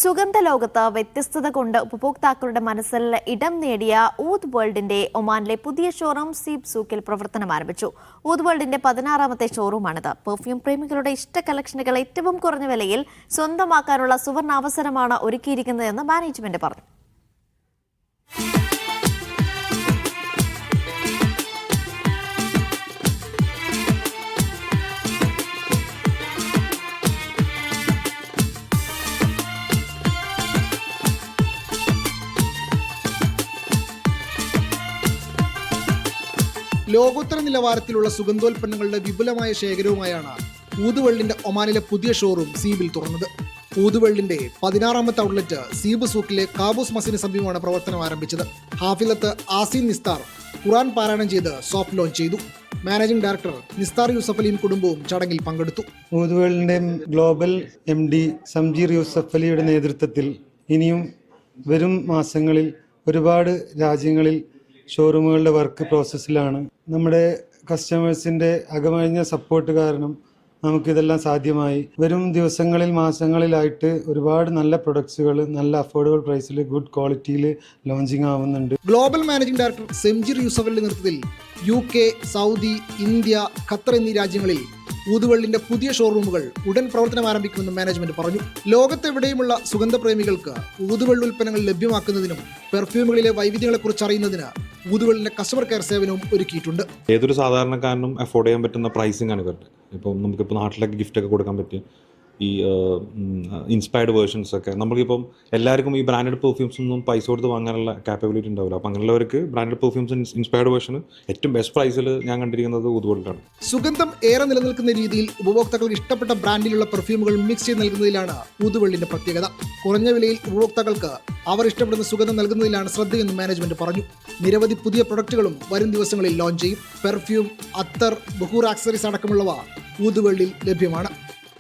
സുഗന്ധലോകത്ത് വ്യത്യസ്തത കൊണ്ട് ഉപഭോക്താക്കളുടെ മനസ്സിൽ ഇടം നേടിയ ഊദ് വേൾഡിന്റെ ഒമാനിലെ പുതിയ ഷോറൂം സീബ് സൂക്കിൽ പ്രവർത്തനം ആരംഭിച്ചു. ഊദ് വേൾഡിന്റെ 16ാമത്തെ ഷോറൂമാണിത്. പെർഫ്യൂം പ്രേമികളുടെ ഇഷ്ട കളക്ഷനുകൾ ഏറ്റവും കുറഞ്ഞ വിലയിൽ സ്വന്തമാക്കാനുള്ള സുവർണ അവസരമാണ് ഒരുക്കിയിരിക്കുന്നതെന്ന് മാനേജ്മെന്റ് പറഞ്ഞു. ലോകോത്തര നിലവാരത്തിലുള്ള സുഗന്ധോൽപ്പന്നങ്ങളുടെ വിപുലമായ ശേഖരവുമായാണ് ഊദ് വേൾഡിന്റെ ഒമാനിലെ പുതിയ ഷോറൂം സീബിൽ തുറന്നത്. ഊദ് വേൾഡിന്റെ 16ാമത്തെ ഔട്ട്ലെറ്റ് സീബ് സൂക്കിലെ കാബൂസ് മസിന് സമീപമാണ് പ്രവർത്തനം ആരംഭിച്ചത്. ഹാഫിലത്ത് ആസിൻ നിസ്താർ ഖുർആൻ പാരായണം ചെയ്ത് സോഫ്റ്റ് ലോഞ്ച് ചെയ്തു. മാനേജിംഗ് ഡയറക്ടർ നിസ്താർ യൂസഫ് അലിയും കുടുംബവും ചടങ്ങിൽ പങ്കെടുത്തു. ഊദ് വേൾഡിന്റെ ഗ്ലോബൽ MD സംജീർ യൂസഫ് അലിയുടെ നേതൃത്വത്തിൽ ഇനിയും വരും മാസങ്ങളിൽ ഒരുപാട് രാജ്യങ്ങളിൽ ഷോറൂമുകളുടെ വർക്ക് പ്രോസസ്സിലാണ്. നമ്മുടെ കസ്റ്റമേഴ്സിൻ്റെ അകമഴിഞ്ഞ സപ്പോർട്ട് കാരണം നമുക്കിതെല്ലാം സാധ്യമായി. വരും ദിവസങ്ങളിൽ മാസങ്ങളിലായിട്ട് ഒരുപാട് നല്ല പ്രൊഡക്ട്സുകൾ നല്ല അഫോർഡബിൾ പ്രൈസിൽ ഗുഡ് ക്വാളിറ്റിയിൽ ലോഞ്ചിങ് ആവുന്നുണ്ട്. Global managing director Samjeer Yusuf അലിയുടെ നേതൃത്വത്തിൽ UK, സൗദി, ഇന്ത്യ, ഖത്തർ എന്നീ രാജ്യങ്ങളിൽ ഊദ് വേൾഡിന്റെ പുതിയ ഷോറൂമുകൾ ഉടൻ പ്രവർത്തനം ആരംഭിക്കുമെന്ന് മാനേജ്മെന്റ് പറഞ്ഞു. ലോകത്തെവിടെയുമുള്ള സുഗന്ധപ്രേമികൾക്ക് ഊദ് വേൾഡ് ഉൽപ്പന്നങ്ങൾ ലഭ്യമാക്കുന്നതിനും പെർഫ്യൂമുകളിലെ വൈവിധ്യങ്ങളെക്കുറിച്ച് അറിയുന്നതിന് ഊദ് വേൾഡിന്റെ കസ്റ്റമർ കെയർ സേവനവും ഒരുക്കിയിട്ടുണ്ട്. ഏതൊരു സാധാരണക്കാരനും അഫോർഡ് ചെയ്യാൻ പറ്റുന്ന പ്രൈസിംഗ് ആണ് ഇവരുടെ. ഇപ്പം നമുക്കിപ്പോൾ നാട്ടിലൊക്കെ ഗിഫ്റ്റൊക്കെ കൊടുക്കാൻ പറ്റും. ഈ ഇൻസ്പയർഡ് വേർഷൻസ് ഒക്കെ നമുക്കിപ്പം എല്ലാവർക്കും ഈ ബ്രാൻഡഡ് പെർഫ്യൂംസ് ഒന്നും പൈസ കൊടുത്ത് വാങ്ങാനുള്ള കാപ്പബിലിറ്റി ഉണ്ടാവില്ല. അപ്പം അങ്ങനെയുള്ളവർക്ക് ബ്രാൻഡഡ് പെർഫ്യൂംസ് ഇൻസ്പയർഡ് വേർഷൻ ഏറ്റവും ബെസ്റ്റ് പ്രൈസിൽ ഞാൻ കണ്ടിരിക്കുന്നത് ഊദ് വേൾഡിലാണ്. സുഗന്ധം ഏറെ നിലനിൽക്കുന്ന രീതിയിൽ ഉപഭോക്താക്കൾക്ക് ഇഷ്ടപ്പെട്ട ബ്രാൻഡിലുള്ള പെർഫ്യൂമുകൾ മിക്സ് ചെയ്ത് നൽകുന്നതിലാണ് ഊദ് വേൾഡിന്റെ പ്രത്യേകത. കുറഞ്ഞ വിലയിൽ ഉപഭോക്താക്കൾക്ക് അവർ ഇഷ്ടപ്പെടുന്ന സുഗന്ധം നൽകുന്നതിലാണ് ശ്രദ്ധയെന്ന് മാനേജ്മെന്റ് പറഞ്ഞു. നിരവധി പുതിയ പ്രൊഡക്റ്റുകളും വരും ദിവസങ്ങളിൽ ലോഞ്ച് ചെയ്യും. പെർഫ്യൂം, അത്തർ, ബഹൂർ ആക്സസറീസ് അടക്കമുള്ളവ ഊദ് വേൾഡിൽ ലഭ്യമാണ്.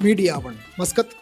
Media 1 Muscat.